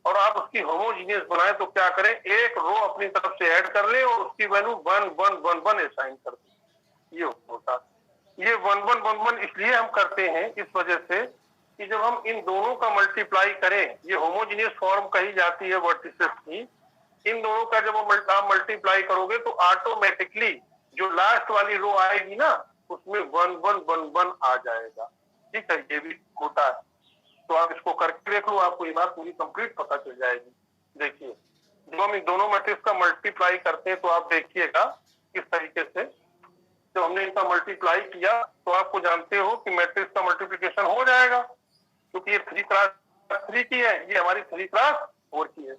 [SPEAKER 1] और आप उसकी होमोजीनियस बनाए तो क्या करें, एक रो अपनी तरफ से ऐड कर ले और उसकी वैल्यू 1 1 1 1 असाइन कर दें। ये होता है। ये 1 1 1 1 इसलिए हम करते हैं इस वजह से कि जब हम इन दोनों का मल्टीप्लाई करें, ये होमोजीनियस फॉर्म कही जाती है वर्टिसेस की, इन दोनों का जब आप मल्टीप्लाई करोगे तो ऑटोमेटिकली जो लास्ट वाली रो आएगी ना उसमें 1 1 1 1 आ जाएगा। ठीक है, ये भी होता है। तो आप इसको करके देख लो, आपको ये बात पूरी कंप्लीट पता चल जाएगी। देखिए, जब हम इन दोनों मैट्रिक्स का मल्टीप्लाई करते हैं तो आप देखिएगा किस तरीके से जब हमने इनका मल्टीप्लाई किया तो आपको जानते हो कि मैट्रिक्स का मल्टीप्लिकेशन हो जाएगा, क्योंकि ये 3 क्रॉस 3 की है, ये हमारी 3 क्रॉस 4 की है।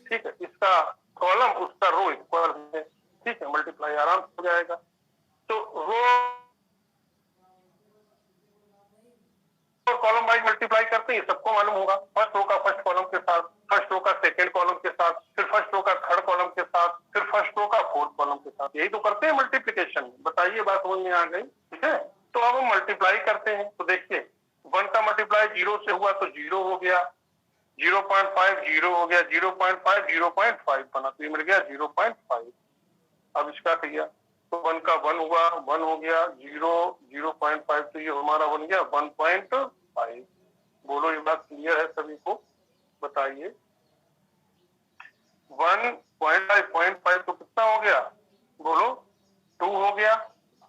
[SPEAKER 1] ठीक है, इसका कॉलम उसका रो इक्वल है। ठीक है, मल्टीप्लाई आराम से हो जाएगा। तो रो और कॉलम वाइज मल्टीप्लाई करते हैं, सबको मालूम होगा। फर्स्ट रो का फर्स्ट कॉलम के साथ, फर्स्ट रो का सेकंड कॉलम के साथ, फिर फर्स्ट रो का थर्ड कॉलम के साथ, फिर फर्स्ट रो का फोर्थ कॉलम के साथ, यही तो करते हैं मल्टीप्लिकेशन। बताइए, बात समझ में आ गई? ठीक है, तो अब हम मल्टीप्लाई करते हैं तो देखिए 1 का मल्टीप्लाई 0 से हुआ तो 0 हो गया, 0.5 0 हो गया, 0.5 0.5 बना तो ये मिल गया 0.5। अब इसका किया तो 1 का 1 हुआ, 1 हो गया, 0 0.5 तो ये हमारा बन गया 1.5। बोलो, ये बात क्लियर है सभी को? बताइए, 1.5 तो कितना हो गया? बोलो, 2 हो गया।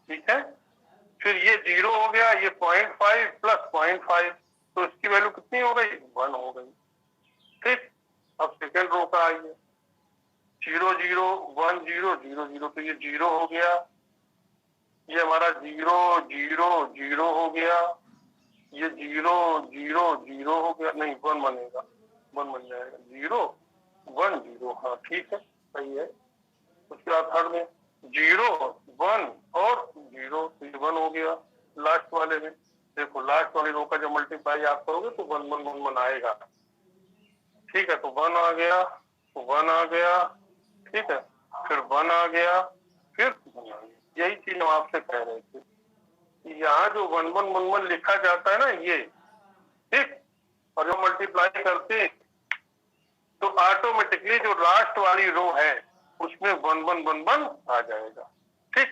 [SPEAKER 1] ठीक है, फिर ये 0 हो गया, ये 0.5 प्लस 0.5 तो इसकी वैल्यू कितनी हो गई? 1 हो गई। ठीक, अब सेकेंड रो का आइए, 0 0 1 0 0 0 तो ये 0 हो गया, ये हमारा 0 0 0 हो गया, ये 0 0 0 हो गया, नहीं 1 बनेगा, 1 बन जाएगा, 0 1 0। हाँ ठीक है, सही है। उसके बाद थर्ड में 0 1 और 0 तो ये 1 हो गया। लास्ट वाले में देखो, लास्ट वाली रो का जब मल्टीप्लाई आप करोगे तो 1 1 1 1 आएगा। ठीक है, तो 1 आ गया, 1 आ गया, ठीक है, फिर 1 आ गया, फिर 1 आ गया। यही चीज हम आपसे कह रहे थे, यहाँ जो 1 1 1 1 लिखा जाता है ना ये, ठीक, और जब मल्टीप्लाई करते तो ऑटोमेटिकली जो लास्ट वाली रो है उसमें 1 1 1 1 आ जाएगा। ठीक,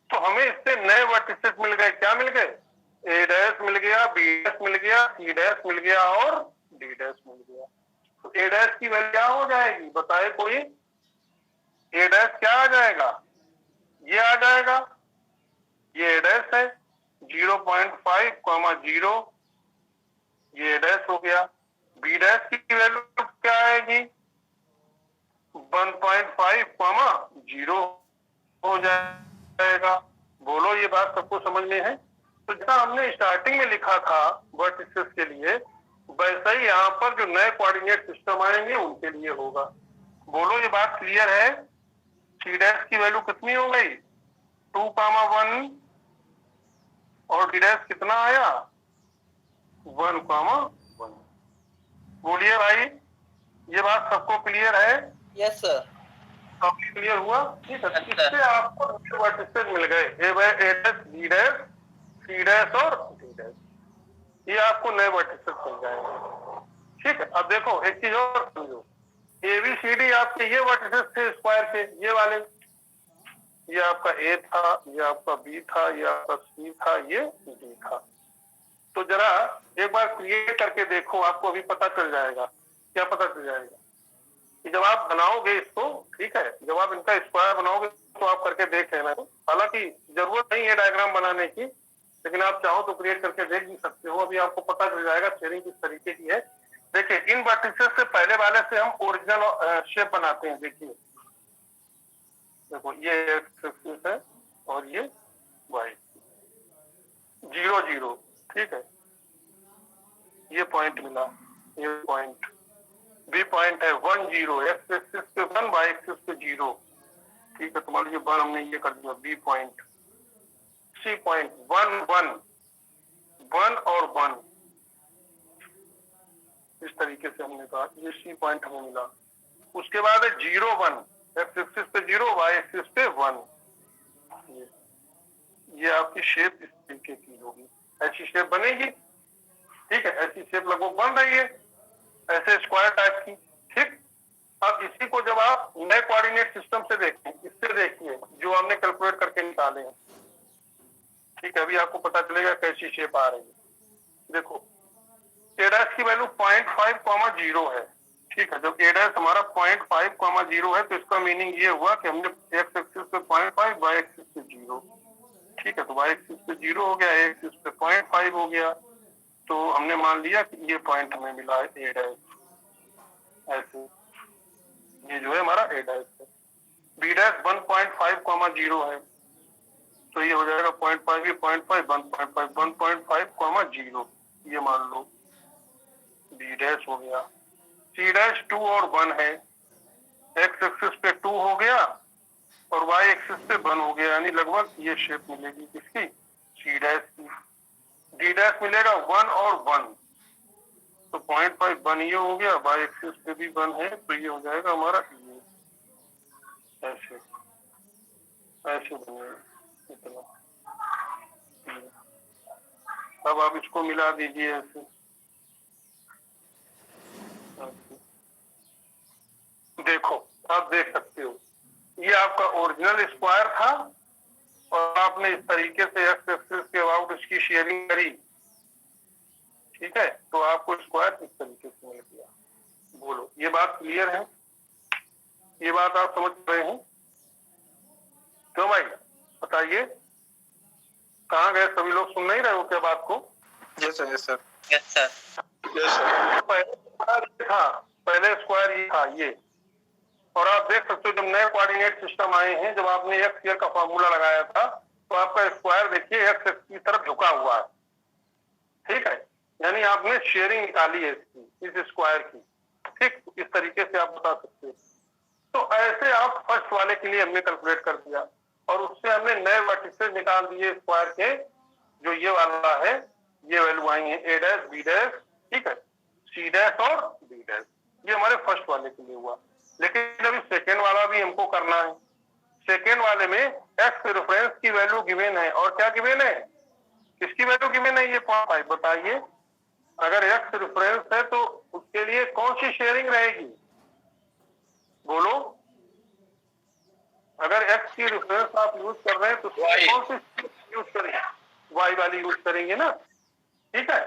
[SPEAKER 1] तो हमें इससे नए वर्टिसेस मिल गए। क्या मिल गए? ए डैश मिल गया, बी डैश मिल गया, सी डैश मिल गया और डी डैश मिल गया। तो ए डैश की वैल्यू क्या हो जाएगी? बताए कोई? ए डैश क्या आ जाएगा? ये आ जाएगा, ये ए डैश है 0.5 0, ये ए डैश हो गया। बी डैश की वैल्यू क्या आएगी? 1.5 0 हो जाएगा। बोलो, ये बात सबको समझ में है? तो जैसा हमने स्टार्टिंग में लिखा था वर्टिसेस के लिए, वैसा ही यहाँ पर जो नए कोऑर्डिनेट सिस्टम आएंगे उनके लिए होगा। बोलो, ये बात क्लियर है? सी डैश की वैल्यू कितनी हो गई? 2, 1 और डी डैश कितना आया? 1, 1। बोलिए भाई, ये बात सबको क्लियर है?
[SPEAKER 3] Yes sir.
[SPEAKER 1] सबको क्लियर हुआ? ठीक है, इससे आपको वर्टिसेस मिल गए, A dash, B dash, C dash और डी डैश। ये आपको नए वर्टिसेस मिल जाएंगे। ठीक है, अब देखो एक चीज और समझो, ABCD आपके ये वर्टिसेस थे स्क्वायर के, ये वाले, ये आपका ए था, ये आपका बी था, ये आपका सी था, ये डी था। तो जरा एक बार क्रिएट करके देखो, आपको अभी पता चल जाएगा। क्या पता चल जाएगा? कि जब आप बनाओगे इसको, ठीक है, जब आप इनका स्क्वायर बनाओगे तो आप करके देख लेना। हालांकि जरूरत नहीं है डायग्राम बनाने की, लेकिन आप चाहो तो क्रिएट करके देख भी सकते हो। अभी आपको पता चल जाएगा शेयरिंग किस तरीके की है। देखिए, इन वर्टिसेस से पहले वाले से हम ओरिजिनल शेप बनाते हैं। देखिए, देखो ये एक्स एक्सिस है और ये वाई, 0 0, ठीक है, ये पॉइंट मिला, ये पॉइंट, बी पॉइंट है 1 0, एक्स एक्सिस पे 1, वाई एक्सिस पे 0। ठीक है, तो मान लीजिए 1 हमने ये कर दिया, बी पॉइंट, सी पॉइंट 1 1 1 और 1, इस तरीके से हमने कहा ये सी पॉइंट हमें मिला। उसके बाद है 0 1, एक्स एक्सिस पे 0, वाई एक्सिस पे 1। ये आपकी शेप इस तरीके की होगी, ऐसी शेप बनेगी। ठीक है, ऐसी शेप लगभग बन रही है, ऐसे स्क्वायर टाइप की। ठीक, अब इसी को जब आप नए कोऑर्डिनेट सिस्टम से देखें, इससे देखिए जो हमने कैलकुलेट करके निकाले हैं। ठीक है, अभी आपको पता चलेगा कैसी शेप आ रही है। देखो ए डैश की वैल्यू 0.5, 0 है। ठीक है, जब ए डैश हमारा 0.5, 0 है तो इसका मीनिंग ये हुआ कि हमने एक्स एक्सिस पे 0.5, वाई एक्सिस पे 0। ठीक है, तो वाई एक्सिस पे 0 हो गया, एक्सिस पे 0.5 हो गया, तो हमने मान लिया कि ये पॉइंट हमें मिला है ए डैश। ऐसे ये जो है हमारा ए डैश है। बी डैश 1.5, 0 है, तो ये हो जाएगा 0.5, 0.5, 1.5, 1.5, 0, ये मान लो बी डैश हो गया। सी डैश 2 और 1 है, एक्स एक्सिस पे 2 हो गया और वाई एक्सिस पे 1 हो गया, यानी लगभग ये शेप मिलेगी किसकी, सी डैश की। डी डैश मिलेगा 1 और 1, तो 0.5 1 ये हो गया, वाई एक्सिस पे भी 1 है, तो ये हो जाएगा हमारा ये, ऐसे ऐसे बनेगा इतना। अब आप इसको मिला दीजिए ऐसे, देखो आप देख सकते हो ये आपका ओरिजिनल स्क्वायर था और आपने इस तरीके से एक्स एक्सिस के अबाउट इसकी शेयरिंग करी। ठीक है, तो आपको स्क्वायर इस तरीके से मिल गया। बोलो ये बात क्लियर है, ये बात आप समझ रहे हैं? क्यों भाई बताइए, कहाँ गए सभी लोग, सुन नहीं रहे हो क्या बात को?
[SPEAKER 2] Yes sir, yes sir,
[SPEAKER 3] yes sir,
[SPEAKER 1] yes sir. पहले स्क्वायर ये था ये, और आप देख सकते हो जब नए कोऑर्डिनेट सिस्टम आए हैं, जब आपने एक्स स्क्वायर का फॉर्मूला लगाया था तो आपका स्क्वायर देखिए एक्स की तरफ झुका हुआ है। ठीक है, यानी आपने शेयरिंग निकाली है इसकी, इस स्क्वायर की। ठीक, इस तरीके से आप बता सकते हो। तो ऐसे आप फर्स्ट वाले के लिए हमने कैलकुलेट कर दिया और उससे हमने नए वर्टिसेस निकाल दिए स्क्वायर के, जो ये वाला है, ये वैल्यू आई है ए डैश, बी डैश, ठीक है, सी डैश और बी डैश। ये हमारे फर्स्ट वाले के लिए हुआ। लेकिन अभी सेकेंड वाला भी हमको करना है। सेकेंड वाले में एक्स रेफरेंस की वैल्यू गिवन है, और क्या गिवन है, किसकी वैल्यू गिवन है, ये 0.5। बताइए अगर एक्स रेफरेंस है तो उसके लिए कौन सी शेयरिंग रहेगी, बोलो। अगर एक्स की रेफरेंस आप यूज कर रहे हैं तो कौन सी यूज करेंगे, वाई वाली यूज करेंगे ना। ठीक है,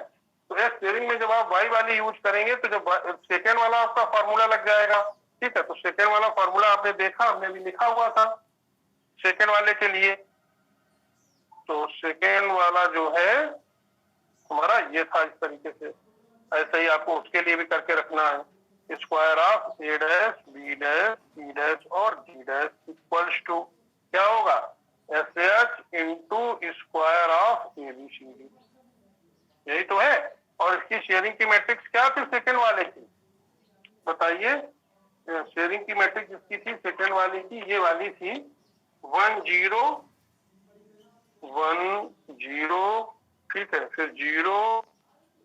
[SPEAKER 1] तो एक्स शेयरिंग में जब आप वाई वाली यूज करेंगे तो जब सेकेंड वाला आपका फॉर्मूला लग जाएगा। ठीक है, तो सेकेंड वाला फॉर्मूला आपने देखा, हमने भी लिखा हुआ था सेकेंड वाले के लिए। तो सेकेंड वाला जो है हमारा ये था इस तरीके से। ऐसे ही आपको उसके लिए भी करके रखना है, square of A dash, B dash, C dash और डी डैश इक्वल्स टू क्या होगा, S H into square of A B C D. यही तो है। और इसकी शेयरिंग की मैट्रिक्स क्या थी सेकेंड वाले की, बताइए। शेयरिंग की मैट्रिक्स जिसकी थी सेकेंड वाली की, ये वाली थी 1 0 1 0, ठीक है, फिर 0,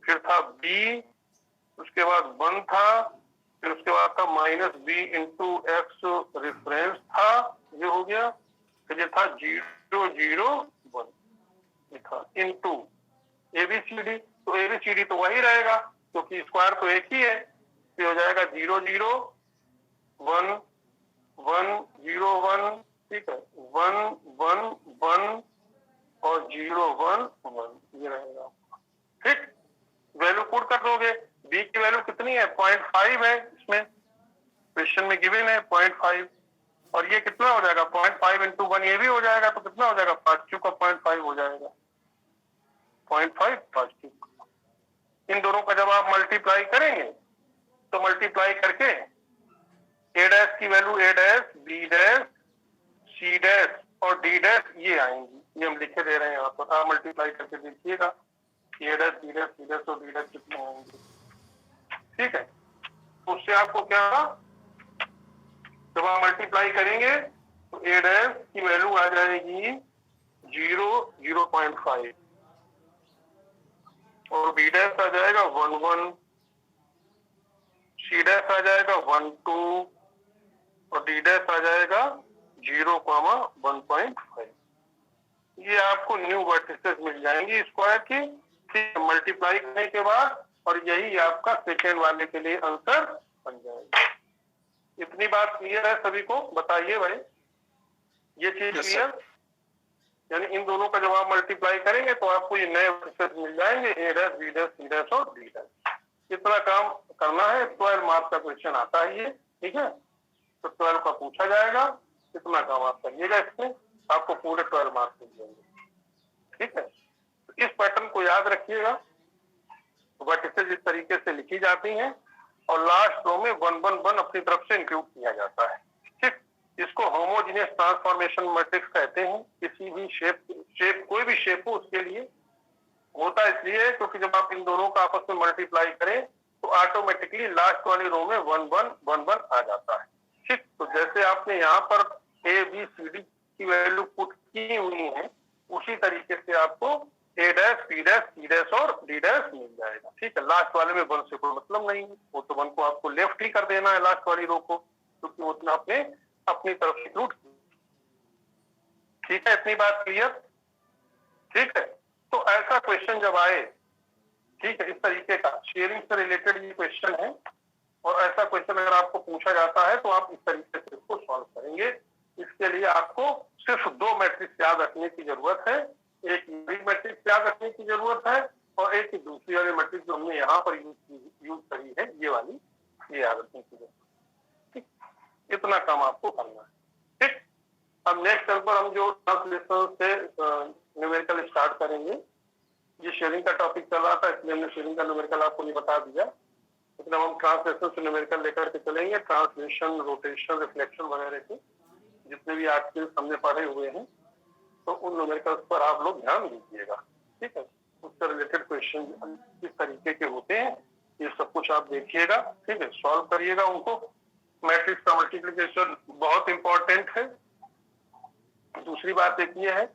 [SPEAKER 1] फिर था बी, उसके बाद 1 था, फिर उसके बाद था minus B into x reference था, ये हो गया। फिर ये था 0 0 1, ये था इंटू एबीसीडी। तो एबीसीडी तो वही रहेगा क्योंकि स्क्वायर तो एक ही है, तो हो जाएगा 0 0 1 1 0 1, ठीक है, 1 1 1 और 0 1 1, ये रहेगा। ठीक, वैल्यू पुट कर दोगे। बी की वैल्यू कितनी है, 0.5 है, इसमें क्वेश्चन में गिवन है 0.5, और ये कितना हो जाएगा 0.5 इंटू 1, ये भी हो जाएगा, तो कितना हो जाएगा 5 का 0.5 हो जाएगा, 0.5 5। इन दोनों का जब आप मल्टीप्लाई करेंगे तो मल्टीप्लाई करके ए डैश की value A dash, B dash, C dash और डी डैश ये आएंगी, ये हम लिखे दे रहे हैं यहाँ पर। आप मल्टीप्लाई करके देखिएगा A dash, B dash, C dash और डी डैश कितने आएंगे। ठीक है, उससे आपको क्या, जब आप मल्टीप्लाई करेंगे तो ए डैश की वैल्यू आ जाएगी 0.5 और बी डैश आ जाएगा 1, सी डैश आ जाएगा 1, और डी डैश आ जाएगा 0,1.5। ये आपको न्यू वर्टिसेस मिल जाएंगी स्क्वायर की, फिर मल्टीप्लाई करने के बाद, और यही आपका सेकेंड वाले के लिए आंसर बन जाएगा। इतनी बात क्लियर है सभी को? बताइए भाई, ये चीज क्लियर? यानी इन दोनों का जब आप मल्टीप्लाई करेंगे तो आपको ये नए वर्टिसेस मिल जाएंगे, A dash, B dash, C dash और डी डैश। इतना काम करना है, 12 मार्क्स का क्वेश्चन आता है ये, ठीक है? तो 12 का पूछा जाएगा, इतना काम आप करिएगा, इसमें आपको पूरे 12 मार्क्स मिल जाएंगे, ठीक है? तो इस पैटर्न को याद रखिएगा। वर्टिसेस इस तरीके से लिखी जाती हैं और लास्ट रो में 1 अपनी तरफ से इंक्लूड किया जाता है, ठीक? इसको होमोजेनियस ट्रांसफॉर्मेशन मैट्रिक्स कहते हैं। किसी भी शेप कोई भी शेप हो उसके लिए होता इसलिए क्योंकि जब आप इन दोनों का आपस में मल्टीप्लाई करें तो ऑटोमेटिकली लास्ट वाली रो में 1 आ जाता है, ठीक? तो जैसे आपने यहाँ पर ए बी सी डी की वैल्यू पुट की हुई है, उसी तरीके से आपको A dash, B dash, C dash और डी डैश मिल जाएगा, ठीक है? लास्ट वाले में 1 से कोई मतलब नहीं, वो तो 1 को आपको लेफ्ट ही कर देना है लास्ट वाली रो को, क्योंकि वो उतना आपने अपनी तरफ से इंक्लूड, ठीक है? इतनी बात क्लियर, ठीक है? तो ऐसा क्वेश्चन जब आए, ठीक है, इस तरीके का शेयरिंग से रिलेटेड ये क्वेश्चन है, और ऐसा क्वेश्चन अगर आपको पूछा जाता है तो आप इस तरीके से इसको सॉल्व करेंगे। इसके लिए आपको सिर्फ 2 मैट्रिक्स याद रखने की जरूरत है, एक मैट्रिक्स याद रखने की जरूरत है और एक दूसरी वाली मैट्रिक्स जो हमने यहाँ पर यूज करी है, ये वाली, ये याद रखने की जरूरत है, ठीक? इतना काम आपको करना है, ठीक? अब नेक्स्ट स्टेप पर हम जो ट्रांसलेशन से न्यूमेरिकल स्टार्ट करेंगे। ये शेयरिंग का टॉपिक चल रहा था इसलिए हमने शेयरिंग का न्यूमेरिकल आपको नहीं बता दिया, लेकिन हम ट्रांसलेशन से न्यूमेरिकल लेकर के चलेंगे। ट्रांसलेशन, रोटेशन, रिफ्लेक्शन वगैरह के जितने भी आर्टिकल्स हमने पढ़े हुए हैं तो उन न्यूमेरिकल्स पर आप लोग ध्यान दीजिएगा, ठीक है? उससे रिलेटेड क्वेश्चन किस तरीके के होते हैं ये सब कुछ आप देखिएगा, ठीक है? सॉल्व करिएगा उनको। मैट्रिक्स का मल्टीप्लिकेशन बहुत इंपॉर्टेंट है। दूसरी बात एक ये है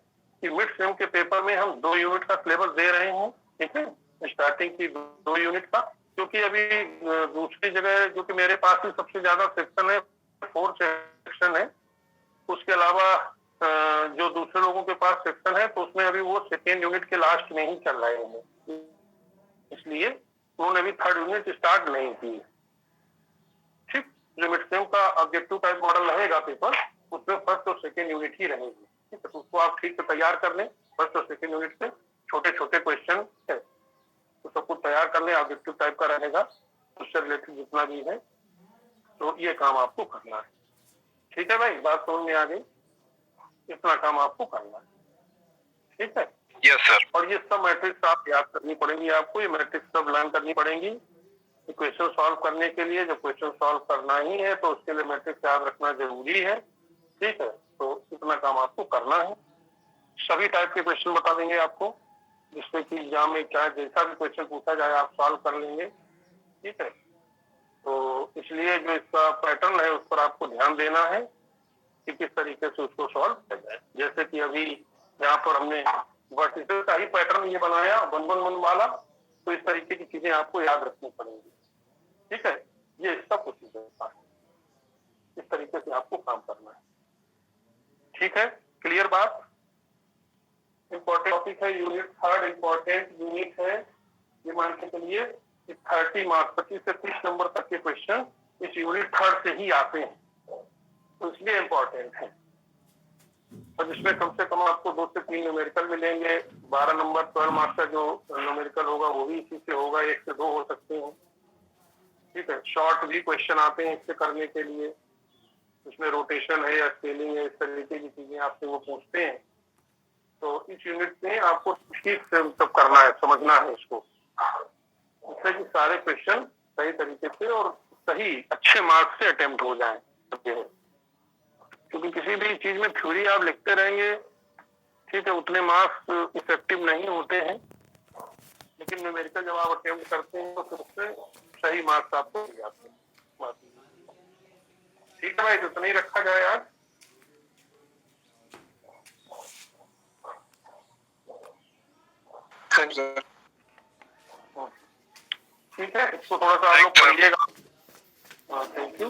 [SPEAKER 1] कि मिड सेम के पेपर में हम 2 यूनिट का सिलेबस दे रहे हैं, ठीक है? स्टार्टिंग की 2 यूनिट का, क्योंकि अभी दूसरी जगह जो कि मेरे पास ही सबसे ज्यादा सेक्शन है, 4 सेक्शन है, उसके अलावा जो दूसरे लोगों के पास सेक्शन है तो उसमें अभी वो सेकेंड यूनिट के लास्ट में ही चल रहे हैं, इसलिए उन्होंने अभी 3rd यूनिट स्टार्ट नहीं की, ठीक? जो मिड सेम का ऑब्जेक्टिव टाइप मॉडल रहेगा पेपर, उसमें 1st और 2nd यूनिट ही रहेगी, ठीक है? तो उसको आप ठीक से तैयार कर लें। 1st और 2nd यूनिट से छोटे छोटे क्वेश्चन है तो सब कुछ तैयार कर लें, ऑब्जेक्टिव टाइप का रहेगा, उससे रिलेटेड जितना भी है, तो ये काम आपको करना है, ठीक है भाई? बात समझ में आ गई? इतना काम आपको करना है, ठीक है?
[SPEAKER 2] Yes sir.
[SPEAKER 1] और ये सब मैट्रिक्स आप याद करनी पड़ेंगी आपको, ये मैट्रिक्स सब लर्न करनी पड़ेंगी क्वेश्चन सॉल्व करने के लिए। जब क्वेश्चन सॉल्व करना ही है तो उसके लिए मैट्रिक्स याद रखना जरूरी है, ठीक है? तो इतना काम आपको करना है। सभी टाइप के क्वेश्चन बता देंगे आपको, जिससे कि एग्जाम में चाहे जैसा भी क्वेश्चन पूछा जाए आप सॉल्व कर लेंगे, ठीक है? तो इसलिए जो इसका पैटर्न है उस पर आपको ध्यान देना है कि किस तरीके से उसको सॉल्व किया जाए। जैसे कि अभी यहाँ पर हमने वर्टिसेस का ही पैटर्न ये बनाया 1 वाला, तो इस तरीके की चीजें आपको याद रखनी पड़ेंगी, ठीक है? ये इसका प्रोसीजर है, इस तरीके से आपको काम करना है, ठीक है? क्लियर बात? इंपॉर्टेंट टॉपिक है, यूनिट 3rd इंपॉर्टेंट यूनिट है। ये मान के चलिए 30 मार्क्स 25 से 30 नंबर तक के क्वेश्चन इस यूनिट 3rd से ही आते हैं, तो इसलिए इंपॉर्टेंट है। और इसमें कम से कम आपको 2 से 3 न्यूमेरिकल मिलेंगे। 12 नंबर 12 मार्क्स का जो न्यूमेरिकल होगा वो भी इसी से होगा, 1 से 2 हो सकते हैं, ठीक है? शॉर्ट भी क्वेश्चन आते हैं इससे करने के लिए, उसमें रोटेशन है या स्केलिंग है, इस तरीके की चीजें आपसे वो पूछते हैं। तो इस यूनिट में आपको ठीक से सब करना है, समझना है इसको, जिससे कि सारे क्वेश्चन सही तरीके से और सही अच्छे मार्क्स से अटेम्प्ट हो जाए। क्योंकि किसी भी चीज में थ्योरी आप लिखते रहेंगे, ठीक है, उतने मार्क्स इफेक्टिव नहीं होते हैं, लेकिन न्यूमेरिकल जब आप अटेम्प्ट करते हैं तो फिर उससे सही मार्क्स आपको मिल जाते हैं, ठीक है भाई, तो इतना ही रखा जाए आज।
[SPEAKER 2] Thank you sir.
[SPEAKER 1] ठीक है, इसको थोड़ा सा आप लोग पढ़िएगा। Thank you.